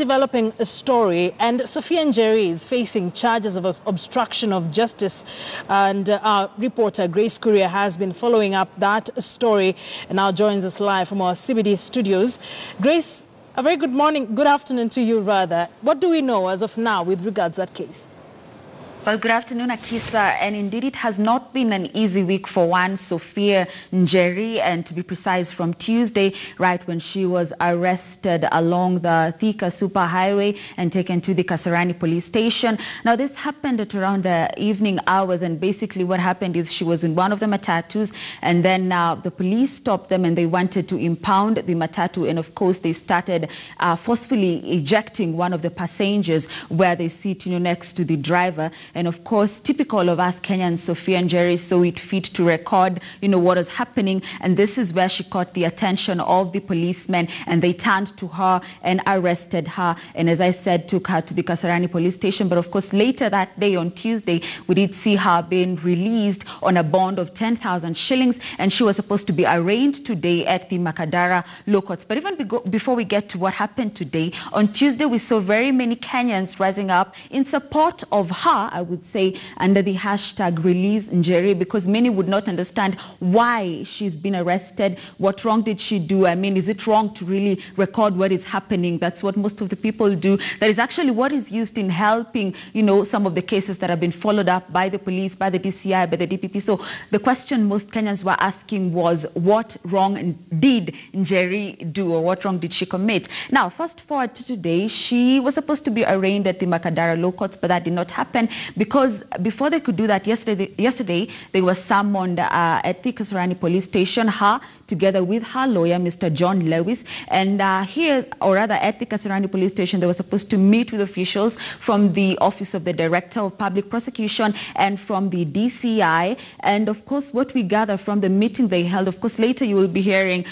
developing a story, and Sophia Njeri is facing charges of obstruction of justice, and our reporter Grace Courier has been following up that story and now joins us live from our CBD studios. Grace, a very good morning, good afternoon to you rather. What do we know as of now with regards to that case? Well, good afternoon, Akisa. And indeed, it has not been an easy week for one Sophia Njeri, and to be precise, from Tuesday, right when she was arrested along the Thika Superhighway and taken to the Kasarani police station. Now, this happened at around the evening hours, and basically what happened is she was in one of the matatus, and then the police stopped them and they wanted to impound the matatu, and of course they started forcefully ejecting one of the passengers where they sit, next to the driver. And of course, typical of us Kenyans, Sophia Njeri saw it fit to record, what was happening. And this is where she caught the attention of the policemen, and they turned to her and arrested her. And as I said, took her to the Kasarani police station. But of course, later that day on Tuesday, we did see her being released on a bond of 10,000 shillings. And she was supposed to be arraigned today at the Makadara Law Courts. But even before we get to what happened today, on Tuesday, we saw very many Kenyans rising up in support of her, I would say, under the hashtag Release Njeri, because many would not understand why she's been arrested. What wrong did she do? I mean, is it wrong to really record what is happening? That's what most of the people do. That is actually what is used in helping, some of the cases that have been followed up by the police, by the DCI, by the DPP. So the question most Kenyans were asking was, what wrong did Njeri do, or what wrong did she commit? Now, fast forward to today, she was supposed to be arraigned at the Makadara Law Courts, but that did not happen because before they could do that, yesterday they were summoned at the Kasarani police station, her together with her lawyer, Mr. John Lewis. And here, or rather at the Kasarani police station, they were supposed to meet with officials from the Office of the Director of Public Prosecution and from the DCI. And of course, what we gather from the meeting they held, of course, later you will be hearing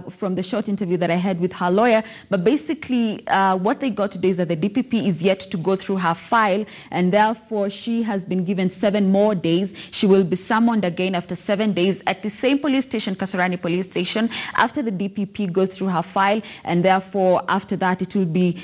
from the short interview that I had with her lawyer. But basically, what they got today is that the DPP is yet to go through her file, and therefore she has been given 7 more days. She will be summoned again after 7 days at the same police station, Kasarani police station, after the DPP goes through her file, and therefore after that it will be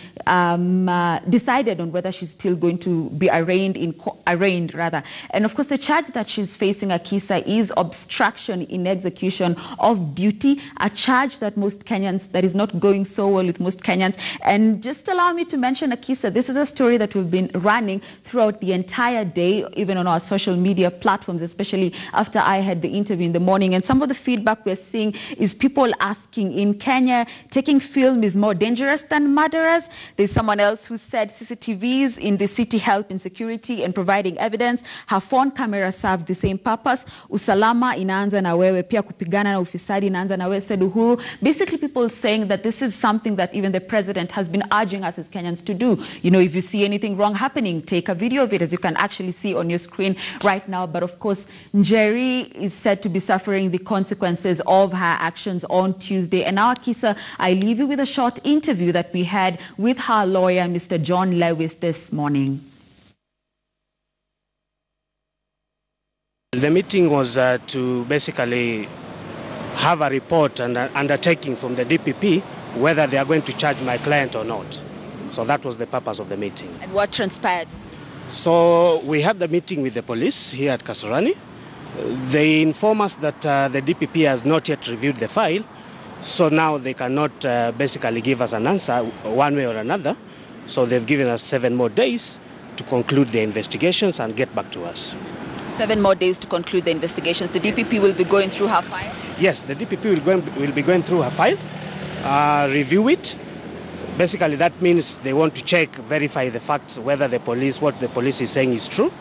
decided on whether she's still going to be arraigned. And of course, the charge that she's facing, Akisa, is obstruction in execution of duty, a charge that that is not going so well with most Kenyans. And just allow me to mention, Akisa, this is a story that we've been running throughout the entire day, even on our social media platforms, especially after I had the interview in the morning. And some of the feedback we're seeing is people asking, in Kenya, taking film is more dangerous than murderers. There's someone else who said CCTVs in the city help in security and providing evidence. Her phone camera served the same purpose. Usalama inaanza na wewe, pia kupigana na ufisadi inaanza na wewe, said Uhuru. Basically, people saying that this is something that even the president has been urging us as Kenyans to do. If you see anything wrong happening, take a video of it, as you can actually see on your screen right now. But of course, Njeri is said to be suffering the consequences of her actions on Tuesday. And now, Akisa, I leave you with a short interview that we had with her lawyer, Mr. John Lewis, this morning. The meeting was to basically have a report and an undertaking from the DPP whether they are going to charge my client or not. So that was the purpose of the meeting. And what transpired? So we had the meeting with the police here at Kasarani. They inform us that the DPP has not yet reviewed the file, so now they cannot basically give us an answer one way or another. So they've given us 7 more days to conclude the investigations and get back to us. 7 more days to conclude the investigations. The DPP will be going through her file? Yes, the DPP will be going through her file, review it. Basically, that means they want to check, verify the facts, whether what the police is saying is true.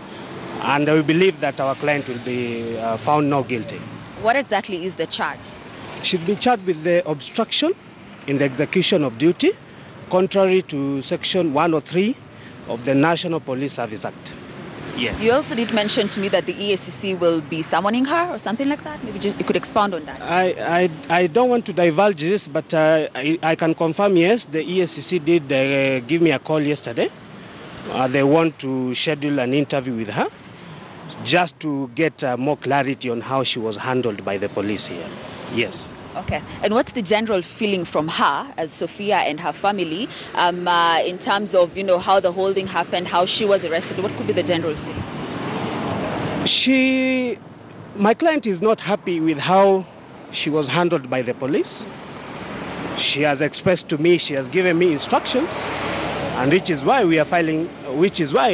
And we believe that our client will be found not guilty. What exactly is the charge? She'll be charged with the obstruction in the execution of duty, contrary to Section 103 of the National Police Service Act. Yes. You also did mention to me that the EACC will be summoning her or something like that. Maybe you could expound on that. I don't want to divulge this, but I can confirm, yes, the EACC did give me a call yesterday. They want to schedule an interview with her just to get more clarity on how she was handled by the police here. Yes. Okay. And what's the general feeling from her as Sophia and her family in terms of, how the holding happened, how she was arrested? What could be the general feeling? My client is not happy with how she was handled by the police. She has expressed to me, she has given me instructions, and which is why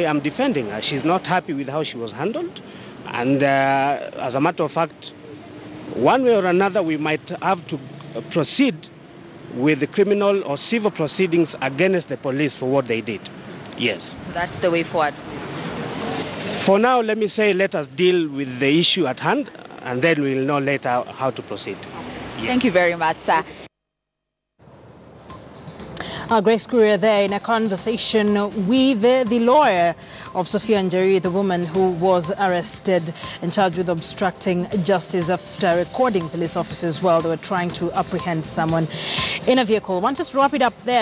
I'm defending her. She's not happy with how she was handled. And as a matter of fact, one way or another, we might have to proceed with the criminal or civil proceedings against the police for what they did. Yes. So that's the way forward. For now, let me say, let us deal with the issue at hand, and then we'll know later how to proceed. Yes. Thank you very much, sir. Grace Courier there in a conversation with the lawyer of Sophia Njeri, the woman who was arrested and charged with obstructing justice after recording police officers while they were trying to apprehend someone in a vehicle. I want us to wrap it up there.